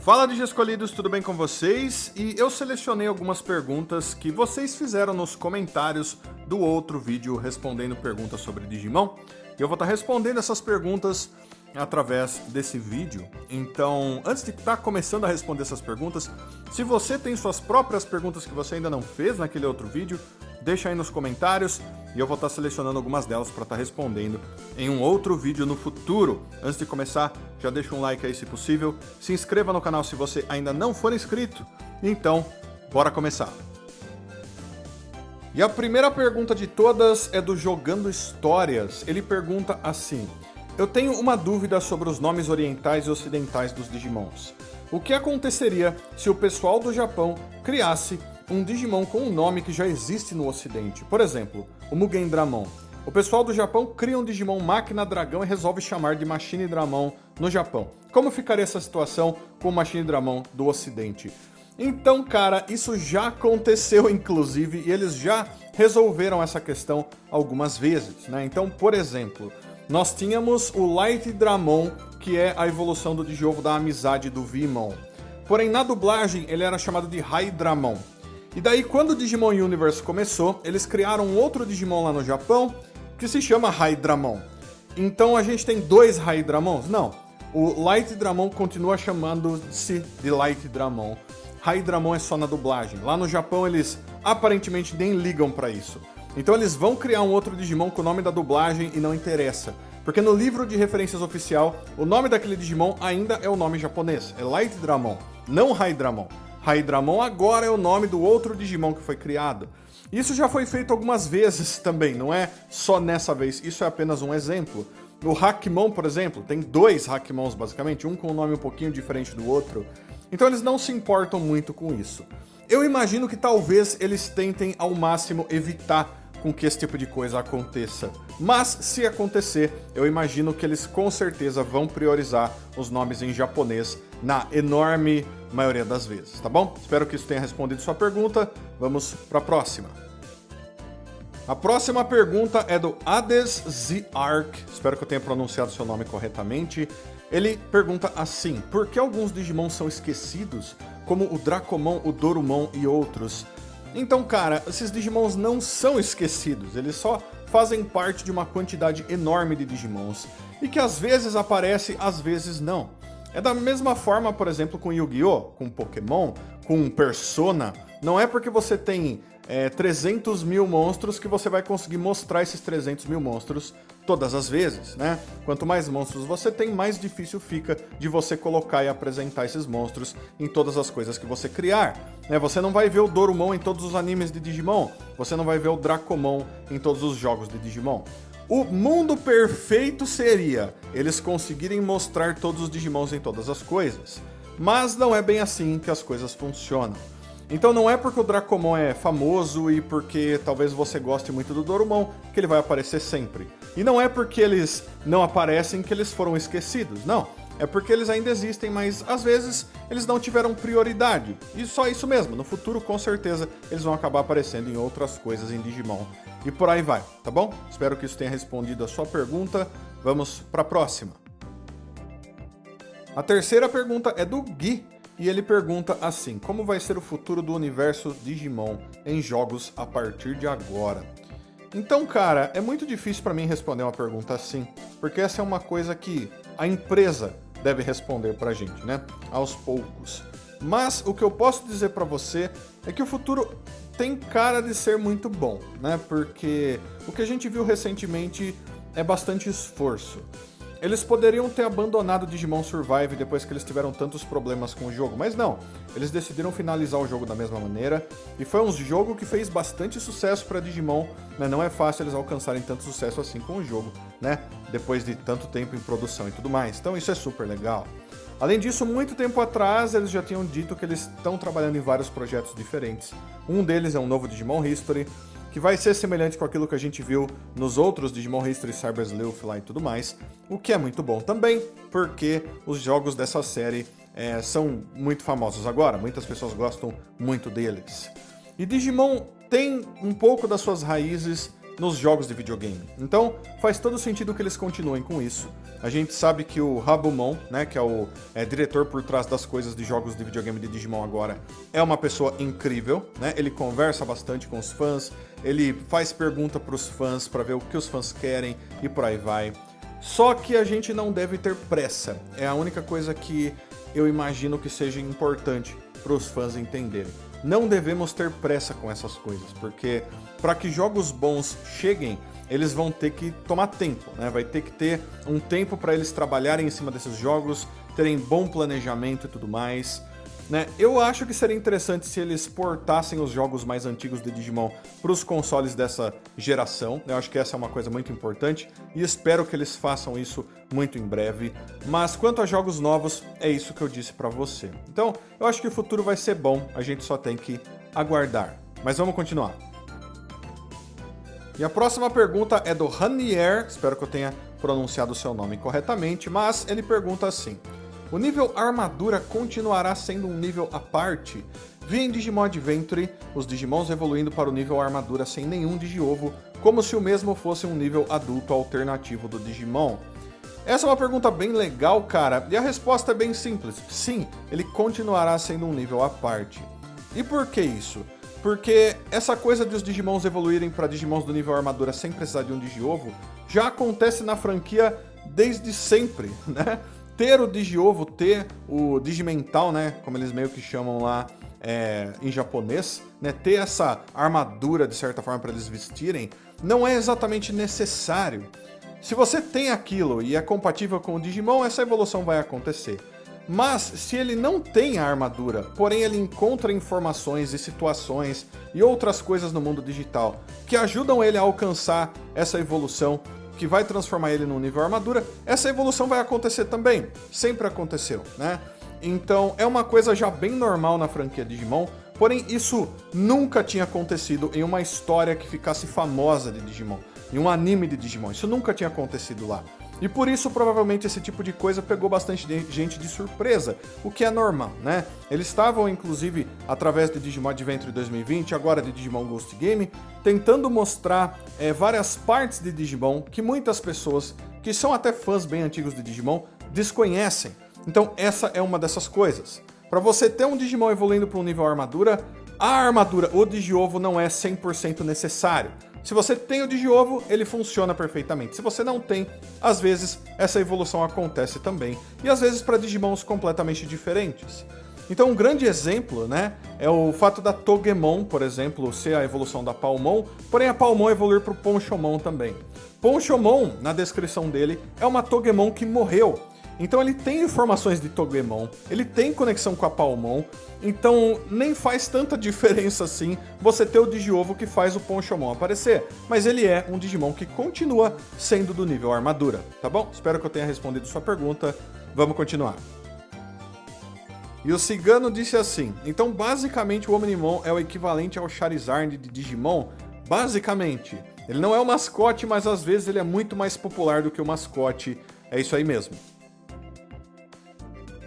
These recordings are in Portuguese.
Fala Digi Escolhidos, tudo bem com vocês? E eu selecionei algumas perguntas que vocês fizeram nos comentários do outro vídeo respondendo perguntas sobre Digimon. E eu vou estar respondendo essas perguntas através desse vídeo. Então, antes de estar começando a responder essas perguntas, se você tem suas próprias perguntas que você ainda não fez naquele outro vídeo, deixa aí nos comentários e eu vou estar selecionando algumas delas para estar respondendo em um outro vídeo no futuro. Antes de começar, já deixa um like aí se possível, se inscreva no canal se você ainda não for inscrito. Então, bora começar! E a primeira pergunta de todas é do Jogando Histórias. Ele pergunta assim: eu tenho uma dúvida sobre os nomes orientais e ocidentais dos Digimons. O que aconteceria se o pessoal do Japão criasse um Digimon com um nome que já existe no ocidente? Por exemplo, o Mugen Dramon. O pessoal do Japão cria um Digimon Máquina Dragão e resolve chamar de Machine Dramon no Japão. Como ficaria essa situação com o Machine Dramon do ocidente? Então, cara, isso já aconteceu, inclusive, e eles já resolveram essa questão algumas vezes, né? Então, por exemplo, nós tínhamos o Light Dramon, que é a evolução do Digiovo da amizade do Vimon. Porém, na dublagem, ele era chamado de High Dramon. E daí, quando o Digimon Universe começou, eles criaram um outro Digimon lá no Japão, que se chama High Dramon. Então, a gente tem dois High Dramons? Não. O Light Dramon continua chamando-se de Light Dramon. High Dramon é só na dublagem. Lá no Japão, eles aparentemente nem ligam pra isso. Então eles vão criar um outro Digimon com o nome da dublagem e não interessa. Porque no livro de referências oficial, o nome daquele Digimon ainda é o nome japonês. É Light Dramon, não High Dramon. High Dramon agora é o nome do outro Digimon que foi criado. Isso já foi feito algumas vezes também, não é só nessa vez. Isso é apenas um exemplo. O Hackmon, por exemplo, tem dois Hackmons basicamente, um com um nome um pouquinho diferente do outro. Então eles não se importam muito com isso. Eu imagino que talvez eles tentem ao máximo evitar com que esse tipo de coisa aconteça. Mas, se acontecer, eu imagino que eles com certeza vão priorizar os nomes em japonês na enorme maioria das vezes, tá bom? Espero que isso tenha respondido sua pergunta. Vamos para a próxima. A próxima pergunta é do Hades Z-Ark. Espero que eu tenha pronunciado seu nome corretamente. Ele pergunta assim: por que alguns Digimon são esquecidos, como o Dracomon, o Dorumon e outros? Então, cara, esses Digimons não são esquecidos, eles só fazem parte de uma quantidade enorme de Digimons, e que às vezes aparece, às vezes não. É da mesma forma, por exemplo, com Yu-Gi-Oh!, com Pokémon, com Persona. Não é porque você tem 300 mil monstros que você vai conseguir mostrar esses 300 mil monstros todas as vezes, né? Quanto mais monstros você tem, mais difícil fica de você colocar e apresentar esses monstros em todas as coisas que você criar, né? Você não vai ver o Dorumon em todos os animes de Digimon, você não vai ver o Dracomon em todos os jogos de Digimon. O mundo perfeito seria eles conseguirem mostrar todos os Digimons em todas as coisas, mas não é bem assim que as coisas funcionam. Então não é porque o Dracomon é famoso e porque talvez você goste muito do Dorumon que ele vai aparecer sempre. E não é porque eles não aparecem que eles foram esquecidos, não. É porque eles ainda existem, mas às vezes eles não tiveram prioridade. E só isso mesmo, no futuro com certeza eles vão acabar aparecendo em outras coisas em Digimon. E por aí vai, tá bom? Espero que isso tenha respondido a sua pergunta. Vamos para a próxima. A terceira pergunta é do Gui. E ele pergunta assim: como vai ser o futuro do universo Digimon em jogos a partir de agora? Então, cara, é muito difícil para mim responder uma pergunta assim, porque essa é uma coisa que a empresa deve responder pra gente, né? Aos poucos. Mas o que eu posso dizer pra você é que o futuro tem cara de ser muito bom, né? Porque o que a gente viu recentemente é bastante esforço. Eles poderiam ter abandonado Digimon Survive depois que eles tiveram tantos problemas com o jogo, mas não. Eles decidiram finalizar o jogo da mesma maneira, e foi um jogo que fez bastante sucesso para Digimon, né? Não é fácil eles alcançarem tanto sucesso assim com o jogo, né? Depois de tanto tempo em produção e tudo mais. Então isso é super legal. Além disso, muito tempo atrás, eles já tinham dito que eles estão trabalhando em vários projetos diferentes. Um deles é um novo Digimon History, que vai ser semelhante com aquilo que a gente viu nos outros Digimon History, Cyber Sleuth lá e tudo mais, o que é muito bom também, porque os jogos dessa série são muito famosos agora, muitas pessoas gostam muito deles. E Digimon tem um pouco das suas raízes nos jogos de videogame, então faz todo sentido que eles continuem com isso. A gente sabe que o Rabumon, né, que é o diretor por trás das coisas de jogos de videogame de Digimon agora, é uma pessoa incrível, né? Ele conversa bastante com os fãs, ele faz pergunta para os fãs para ver o que os fãs querem e por aí vai. Só que a gente não deve ter pressa. É a única coisa que eu imagino que seja importante para os fãs entenderem. Não devemos ter pressa com essas coisas, porque para que jogos bons cheguem, eles vão ter que tomar tempo, né? Vai ter que ter um tempo para eles trabalharem em cima desses jogos, terem bom planejamento e tudo mais, né? Eu acho que seria interessante se eles portassem os jogos mais antigos de Digimon para os consoles dessa geração. Eu acho que essa é uma coisa muito importante e espero que eles façam isso muito em breve. Mas quanto a jogos novos, é isso que eu disse para você. Então, eu acho que o futuro vai ser bom, a gente só tem que aguardar. Mas vamos continuar. E a próxima pergunta é do Ranier, espero que eu tenha pronunciado o seu nome corretamente, mas ele pergunta assim: o nível armadura continuará sendo um nível à parte? Vi em Digimon Adventure os Digimons evoluindo para o nível armadura sem nenhum Digiovo, como se o mesmo fosse um nível adulto alternativo do Digimon. Essa é uma pergunta bem legal, cara, e a resposta é bem simples. Sim, ele continuará sendo um nível à parte. E por que isso? Porque essa coisa de os Digimons evoluírem para Digimons do nível armadura sem precisar de um Digiovo já acontece na franquia desde sempre, né? Ter o Digiovo, ter o Digimental, né, como eles meio que chamam lá em japonês, né, ter essa armadura de certa forma para eles vestirem, não é exatamente necessário. Se você tem aquilo e é compatível com o Digimon, essa evolução vai acontecer. Mas se ele não tem a armadura, porém ele encontra informações e situações e outras coisas no mundo digital que ajudam ele a alcançar essa evolução, que vai transformar ele num nível armadura, essa evolução vai acontecer também. Sempre aconteceu, né? Então é uma coisa já bem normal na franquia Digimon, porém isso nunca tinha acontecido em uma história que ficasse famosa de Digimon, em um anime de Digimon. Isso nunca tinha acontecido lá. E por isso, provavelmente, esse tipo de coisa pegou bastante gente de surpresa, o que é normal, né? Eles estavam, inclusive, através de Digimon Adventure 2020, agora de Digimon Ghost Game, tentando mostrar várias partes de Digimon que muitas pessoas, que são até fãs bem antigos de Digimon, desconhecem. Então, essa é uma dessas coisas. Para você ter um Digimon evoluindo para um nível armadura, a armadura, o Digiovo, não é 100% necessário. Se você tem o Digiovo, ele funciona perfeitamente. Se você não tem, às vezes essa evolução acontece também. E às vezes para Digimons completamente diferentes. Então um grande exemplo, né, é o fato da Togemon, por exemplo, ser a evolução da Palmon, porém a Palmon evoluir para o Ponchomon também. Ponchomon, na descrição dele, é uma Togemon que morreu. Então ele tem informações de Togemon, ele tem conexão com a Palmon, então nem faz tanta diferença assim você ter o Digiovo que faz o Ponchomon aparecer, mas ele é um Digimon que continua sendo do nível armadura, tá bom? Espero que eu tenha respondido sua pergunta, vamos continuar. E o Cigano disse assim: então basicamente o Omnimon é o equivalente ao Charizard de Digimon? Basicamente, ele não é o mascote, mas às vezes ele é muito mais popular do que o mascote, é isso aí mesmo.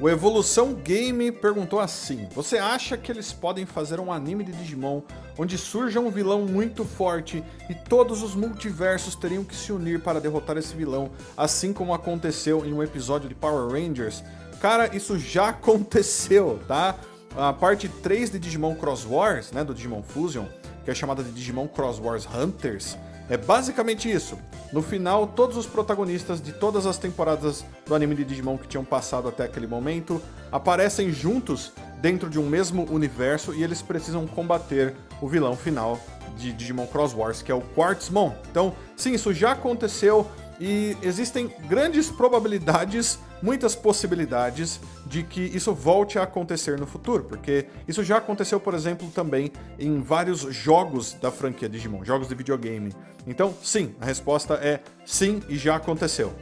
O Evolução Game perguntou assim: você acha que eles podem fazer um anime de Digimon onde surja um vilão muito forte e todos os multiversos teriam que se unir para derrotar esse vilão, assim como aconteceu em um episódio de Power Rangers? Cara, isso já aconteceu, tá? A parte 3 de Digimon Cross Wars, né, do Digimon Fusion, que é chamada de Digimon Cross Wars Hunters, é basicamente isso. No final, todos os protagonistas de todas as temporadas do anime de Digimon que tinham passado até aquele momento aparecem juntos dentro de um mesmo universo e eles precisam combater o vilão final de Digimon Cross Wars, que é o Quartzmon. Então, sim, isso já aconteceu e existem grandes probabilidades, muitas possibilidades de que isso volte a acontecer no futuro, porque isso já aconteceu, por exemplo, também em vários jogos da franquia Digimon, jogos de videogame. Então, sim, a resposta é sim e já aconteceu.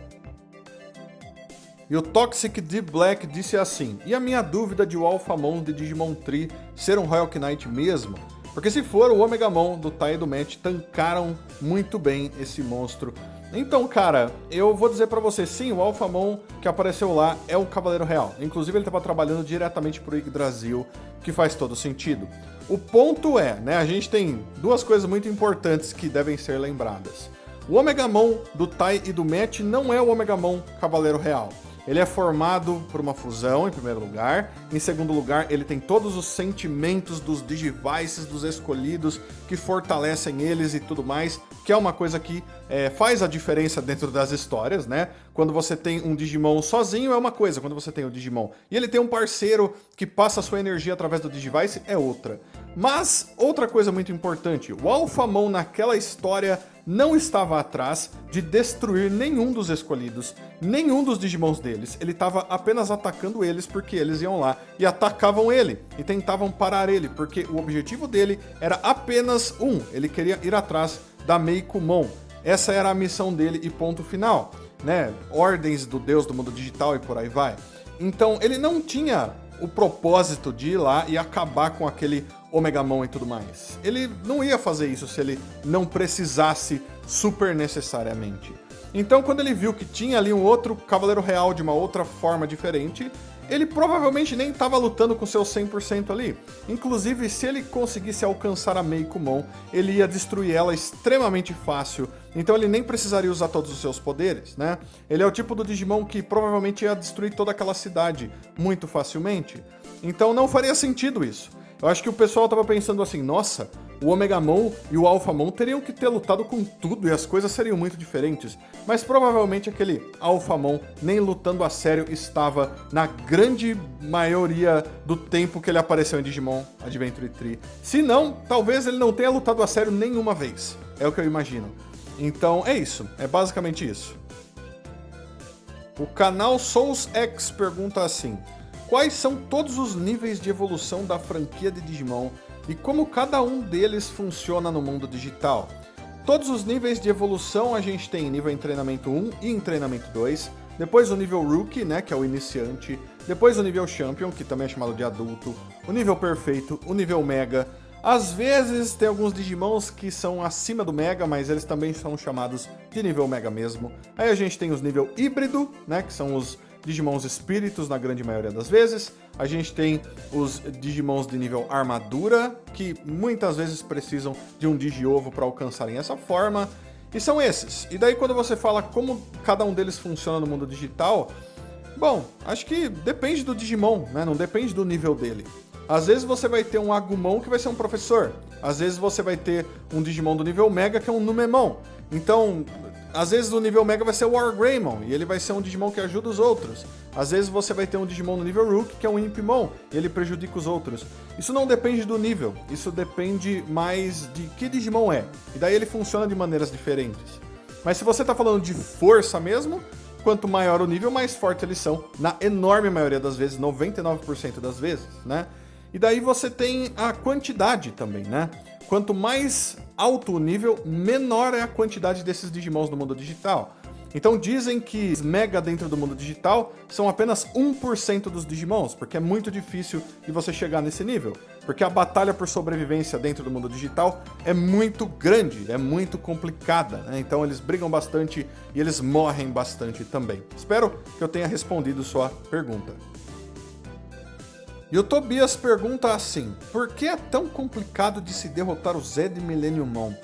E o Toxic D Black disse assim: e a minha dúvida de o Alphamon de Digimon Tree ser um Royal Knight mesmo? Porque se for, o Omegamon do Tai e do Match tancaram muito bem esse monstro. Então, cara, eu vou dizer pra você, sim, o Alphamon que apareceu lá é o Cavaleiro Real. Inclusive, ele estava trabalhando diretamente pro Yggdrasil, que faz todo sentido. O ponto é, né, a gente tem duas coisas muito importantes que devem ser lembradas. O Omegamon do Tai e do Matt não é o Omegamon Cavaleiro Real. Ele é formado por uma fusão, em primeiro lugar. Em segundo lugar, ele tem todos os sentimentos dos Digivices, dos escolhidos, que fortalecem eles e tudo mais, que é uma coisa que faz a diferença dentro das histórias, né? Quando você tem um Digimon sozinho é uma coisa, quando você tem o Digimon e ele tem um parceiro que passa a sua energia através do Digivice é outra. Mas, outra coisa muito importante, o Alphamon naquela história não estava atrás de destruir nenhum dos escolhidos, nenhum dos Digimons deles. Ele estava apenas atacando eles porque eles iam lá e atacavam ele e tentavam parar ele, porque o objetivo dele era apenas ele queria ir atrás da Meikumon. Essa era a missão dele e ponto final, né? Ordens do Deus do mundo digital e por aí vai. Então ele não tinha o propósito de ir lá e acabar com aquele Omegamon e tudo mais. Ele não ia fazer isso se ele não precisasse super necessariamente. Então, quando ele viu que tinha ali um outro Cavaleiro Real de uma outra forma diferente, ele provavelmente nem estava lutando com seu 100% ali. Inclusive, se ele conseguisse alcançar a Meikumon, ele ia destruir ela extremamente fácil. Então ele nem precisaria usar todos os seus poderes, né? Ele é o tipo do Digimon que provavelmente ia destruir toda aquela cidade muito facilmente. Então não faria sentido isso. Eu acho que o pessoal tava pensando assim, nossa, o Omegamon e o Alphamon teriam que ter lutado com tudo e as coisas seriam muito diferentes. Mas provavelmente aquele Alphamon nem lutando a sério estava na grande maioria do tempo que ele apareceu em Digimon Adventure 3. Se não, talvez ele não tenha lutado a sério nenhuma vez. É o que eu imagino. Então é isso, é basicamente isso. O canal Souls X pergunta assim: quais são todos os níveis de evolução da franquia de Digimon e como cada um deles funciona no mundo digital? Todos os níveis de evolução a gente tem nível em treinamento 1 e em treinamento 2, depois o nível Rookie, né, que é o iniciante, depois o nível Champion, que também é chamado de adulto, o nível Perfeito, o nível Mega. Às vezes tem alguns Digimons que são acima do Mega, mas eles também são chamados de nível Mega mesmo. Aí a gente tem os nível Híbrido, né, que são os Digimons Espíritos na grande maioria das vezes. A gente tem os Digimons de nível Armadura, que muitas vezes precisam de um Digiovo para alcançarem essa forma. E são esses. E daí quando você fala como cada um deles funciona no mundo digital, bom, acho que depende do Digimon, né? Não depende do nível dele. Às vezes você vai ter um Agumon que vai ser um professor. Às vezes você vai ter um Digimon do nível Mega que é um Numemon. Então, às vezes o nível Mega vai ser o Wargreymon e ele vai ser um Digimon que ajuda os outros. Às vezes você vai ter um Digimon no nível Rook que é um Impmon e ele prejudica os outros. Isso não depende do nível, isso depende mais de que Digimon é. E daí ele funciona de maneiras diferentes. Mas se você tá falando de força mesmo, quanto maior o nível, mais forte eles são. Na enorme maioria das vezes, 99% das vezes, né? E daí você tem a quantidade também, né? Quanto mais alto o nível, menor é a quantidade desses Digimons no mundo digital. Então dizem que Mega dentro do mundo digital são apenas 1% dos Digimons, porque é muito difícil de você chegar nesse nível. Porque a batalha por sobrevivência dentro do mundo digital é muito grande, é muito complicada, né? Então eles brigam bastante e eles morrem bastante também. Espero que eu tenha respondido sua pergunta. E o Tobias pergunta assim: por que é tão complicado de se derrotar o Zed Millenniummon?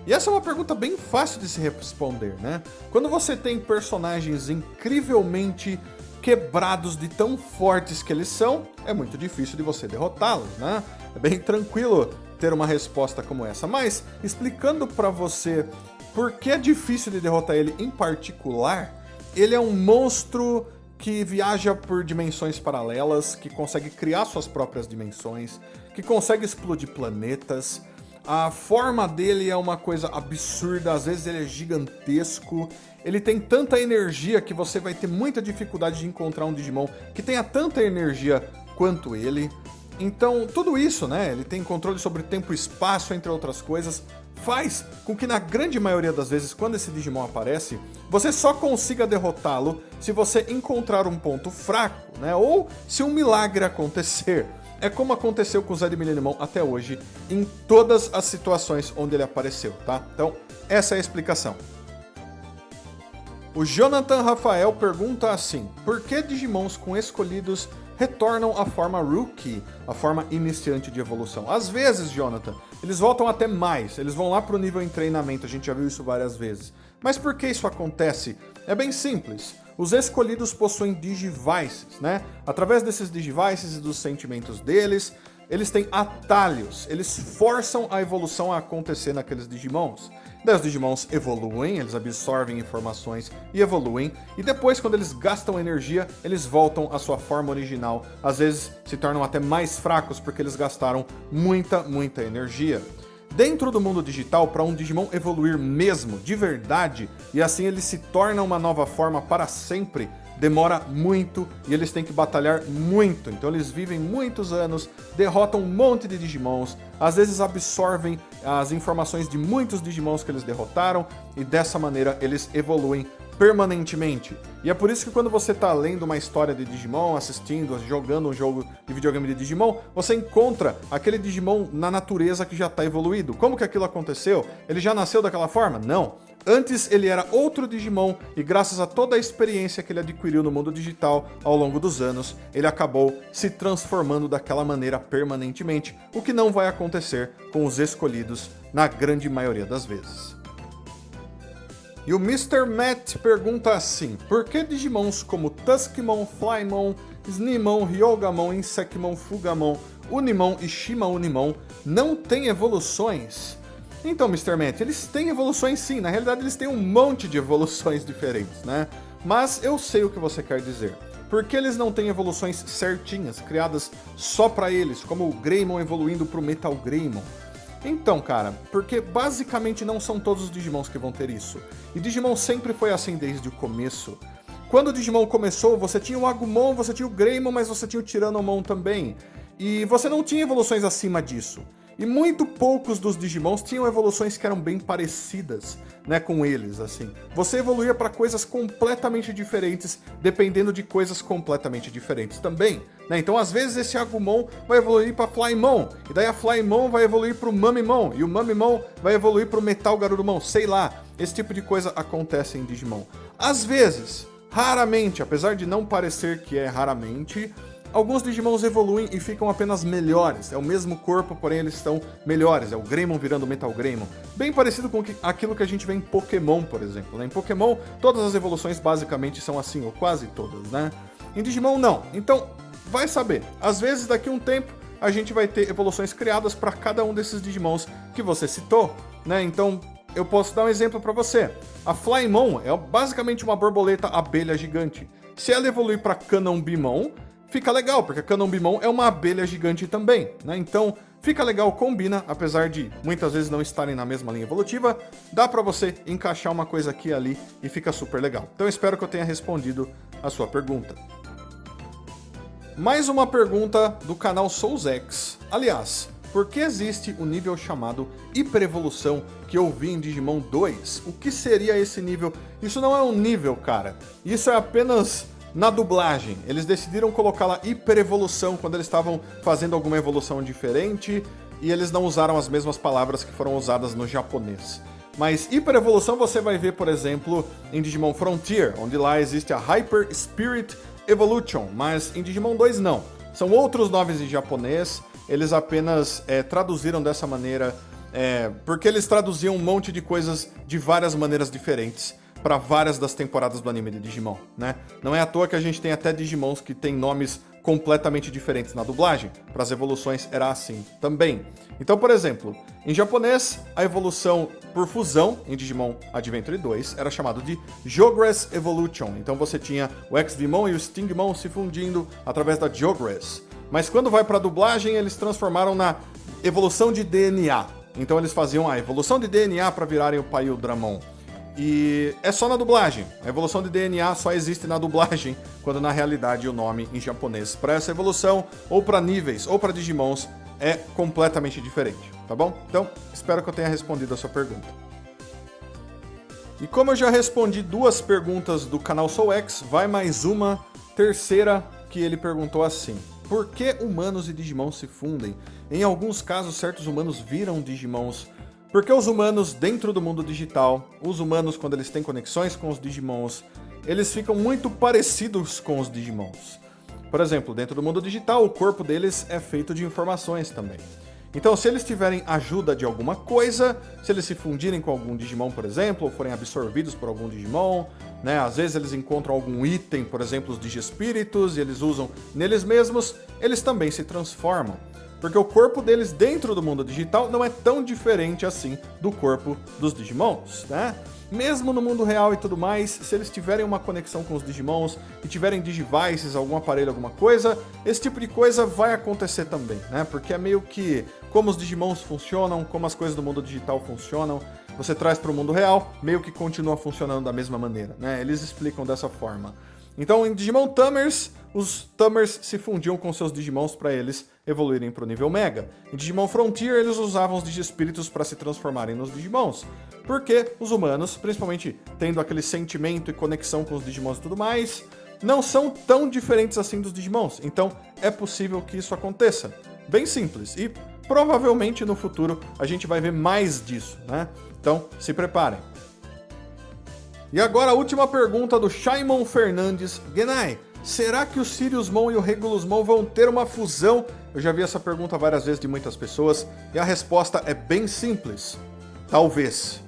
E essa é uma pergunta bem fácil de se responder, né? Quando você tem personagens incrivelmente quebrados de tão fortes que eles são, é muito difícil de você derrotá-los, né? É bem tranquilo ter uma resposta como essa, mas explicando pra você por que é difícil de derrotar ele em particular, ele é um monstro que viaja por dimensões paralelas, que consegue criar suas próprias dimensões, que consegue explodir planetas. A forma dele é uma coisa absurda, às vezes ele é gigantesco. Ele tem tanta energia que você vai ter muita dificuldade de encontrar um Digimon que tenha tanta energia quanto ele. Então, tudo isso, né? Ele tem controle sobre tempo e espaço, entre outras coisas, faz com que na grande maioria das vezes, quando esse Digimon aparece, você só consiga derrotá-lo se você encontrar um ponto fraco, né? Ou se um milagre acontecer. É como aconteceu com o Zed Millenniummon até hoje, em todas as situações onde ele apareceu, tá? Então, essa é a explicação. O Jonathan Rafael pergunta assim: por que Digimons com escolhidos retornam à forma Rookie, a forma iniciante de evolução? Às vezes, Jonathan, eles voltam até mais, eles vão lá pro nível em treinamento, a gente já viu isso várias vezes. Mas por que isso acontece? É bem simples. Os escolhidos possuem Digivices, né? Através desses Digivices e dos sentimentos deles, eles têm atalhos, eles forçam a evolução a acontecer naqueles Digimons. Daí os Digimons evoluem, eles absorvem informações e evoluem, e depois, quando eles gastam energia, eles voltam à sua forma original. Às vezes se tornam até mais fracos porque eles gastaram muita energia. Dentro do mundo digital, para um Digimon evoluir mesmo, de verdade, e assim ele se torna uma nova forma para sempre, demora muito e eles têm que batalhar muito. Então eles vivem muitos anos, derrotam um monte de Digimons, às vezes absorvem as informações de muitos Digimons que eles derrotaram e dessa maneira eles evoluem permanentemente. E é por isso que quando você está lendo uma história de Digimon, assistindo, jogando um jogo de videogame de Digimon, você encontra aquele Digimon na natureza que já está evoluído. Como que aquilo aconteceu? Ele já nasceu daquela forma? Não. Antes ele era outro Digimon e graças a toda a experiência que ele adquiriu no mundo digital ao longo dos anos, ele acabou se transformando daquela maneira permanentemente, o que não vai acontecer com os escolhidos na grande maioria das vezes. E o Mr. Matt pergunta assim: por que Digimons como Tuskmon, Flymon, Snimon, Ryogamon, Insectmon, Fugamon, Unimon e Shima Unimon não têm evoluções? Então, Mr. Matt, eles têm evoluções sim, na realidade eles têm um monte de evoluções diferentes, né? Mas eu sei o que você quer dizer. Por que eles não têm evoluções certinhas, criadas só pra eles, como o Greymon evoluindo pro Metal Greymon? Então, cara, porque basicamente não são todos os Digimons que vão ter isso. E Digimon sempre foi assim desde o começo. Quando o Digimon começou, você tinha o Agumon, você tinha o Greymon, mas você tinha o Tyrannomon também. E você não tinha evoluções acima disso. E muito poucos dos Digimons tinham evoluções que eram bem parecidas, né, com eles, assim. Você evoluía para coisas completamente diferentes, dependendo de coisas completamente diferentes também, né? Então, às vezes, esse Agumon vai evoluir para Flymon, e daí a Flymon vai evoluir para o Mamimon, e o Mamimon vai evoluir para o Metal Garurumon, sei lá. Esse tipo de coisa acontece em Digimon. Às vezes, raramente, apesar de não parecer que é raramente, alguns Digimons evoluem e ficam apenas melhores. É o mesmo corpo, porém eles estão melhores. É o Greymon virando Metal Greymon. Bem parecido com aquilo que a gente vê em Pokémon, por exemplo, né? Em Pokémon, todas as evoluções basicamente são assim, ou quase todas, né? Em Digimon, não. Então, vai saber. Às vezes, daqui a um tempo, a gente vai ter evoluções criadas para cada um desses Digimons que você citou, né? Então, eu posso dar um exemplo para você. A Flymon é basicamente uma borboleta abelha gigante. Se ela evoluir para Canombimon, fica legal, porque a Canombimon é uma abelha gigante também, né? Então, fica legal, combina, apesar de muitas vezes não estarem na mesma linha evolutiva, dá pra você encaixar uma coisa aqui e ali e fica super legal. Então, espero que eu tenha respondido a sua pergunta. Mais uma pergunta do canal SoulsX. Aliás, por que existe o nível chamado Hiperevolução que eu vi em Digimon 2? O que seria esse nível? Isso não é um nível, cara. Isso é apenas na dublagem. Eles decidiram colocar lá hiperevolução quando eles estavam fazendo alguma evolução diferente e eles não usaram as mesmas palavras que foram usadas no japonês. Mas hiperevolução você vai ver, por exemplo, em Digimon Frontier, onde lá existe a Hyper Spirit Evolution, mas em Digimon 2 não. São outros nomes em japonês, eles apenas traduziram dessa maneira, porque eles traduziam um monte de coisas de várias maneiras diferentes para várias das temporadas do anime de Digimon, né? Não é à toa que a gente tem até Digimons que tem nomes completamente diferentes na dublagem. Para as evoluções era assim também. Então, por exemplo, em japonês, a evolução por fusão em Digimon Adventure 2 era chamado de Jogress Evolution. Então você tinha o Xvmon e o Stingmon se fundindo através da Jogress. Mas quando vai para a dublagem, eles transformaram na evolução de DNA. Então eles faziam a evolução de DNA para virarem o Pai e o Dramon. E é só na dublagem. A evolução de DNA só existe na dublagem, quando na realidade o nome em japonês para essa evolução, ou para níveis, ou para Digimons, é completamente diferente, tá bom? Então, espero que eu tenha respondido a sua pergunta. E como eu já respondi duas perguntas do canal SoulX, vai mais uma terceira que ele perguntou assim: por que humanos e Digimons se fundem? Em alguns casos, certos humanos viram Digimons. Porque os humanos, dentro do mundo digital, os humanos, quando eles têm conexões com os Digimons, eles ficam muito parecidos com os Digimons. Por exemplo, dentro do mundo digital, o corpo deles é feito de informações também. Então, se eles tiverem ajuda de alguma coisa, se eles se fundirem com algum Digimon, por exemplo, ou forem absorvidos por algum Digimon, né? Às vezes eles encontram algum item, por exemplo, os Digiespíritos, e eles usam neles mesmos, eles também se transformam. Porque o corpo deles dentro do mundo digital não é tão diferente assim do corpo dos Digimons, né? Mesmo no mundo real e tudo mais, se eles tiverem uma conexão com os Digimons e tiverem Digivices, algum aparelho, alguma coisa, esse tipo de coisa vai acontecer também, né? Porque é meio que como os Digimons funcionam, como as coisas do mundo digital funcionam, você traz para o mundo real, meio que continua funcionando da mesma maneira, né? Eles explicam dessa forma. Então, em Digimon Tamers, os Tamers se fundiam com seus Digimons para eles evoluírem para o nível Mega. Em Digimon Frontier, eles usavam os Digiespíritos para se transformarem nos Digimons. Porque os humanos, principalmente tendo aquele sentimento e conexão com os Digimons e tudo mais, não são tão diferentes assim dos Digimons. Então, é possível que isso aconteça. Bem simples. E provavelmente no futuro a gente vai ver mais disso, né? Então, se preparem. E agora a última pergunta do Shaimon Fernandes. Genai, será que o Siriusmon e o Regulusmon vão ter uma fusão? Eu já vi essa pergunta várias vezes de muitas pessoas e a resposta é bem simples. Talvez.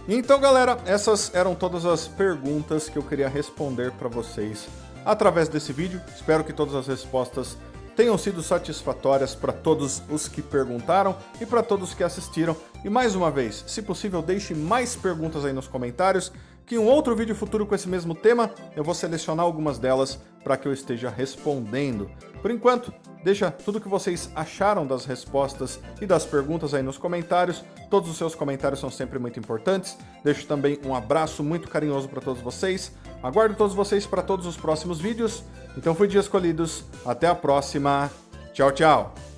Então, galera, essas eram todas as perguntas que eu queria responder para vocês através desse vídeo. Espero que todas as respostas tenham sido satisfatórias para todos os que perguntaram e para todos que assistiram. E mais uma vez, se possível, deixe mais perguntas aí nos comentários, que em um outro vídeo futuro com esse mesmo tema, eu vou selecionar algumas delas para que eu esteja respondendo. Por enquanto, deixa tudo o que vocês acharam das respostas e das perguntas aí nos comentários. Todos os seus comentários são sempre muito importantes. Deixo também um abraço muito carinhoso para todos vocês. Aguardo todos vocês para todos os próximos vídeos. Então fui Dia Escolhidos. Até a próxima. Tchau, tchau.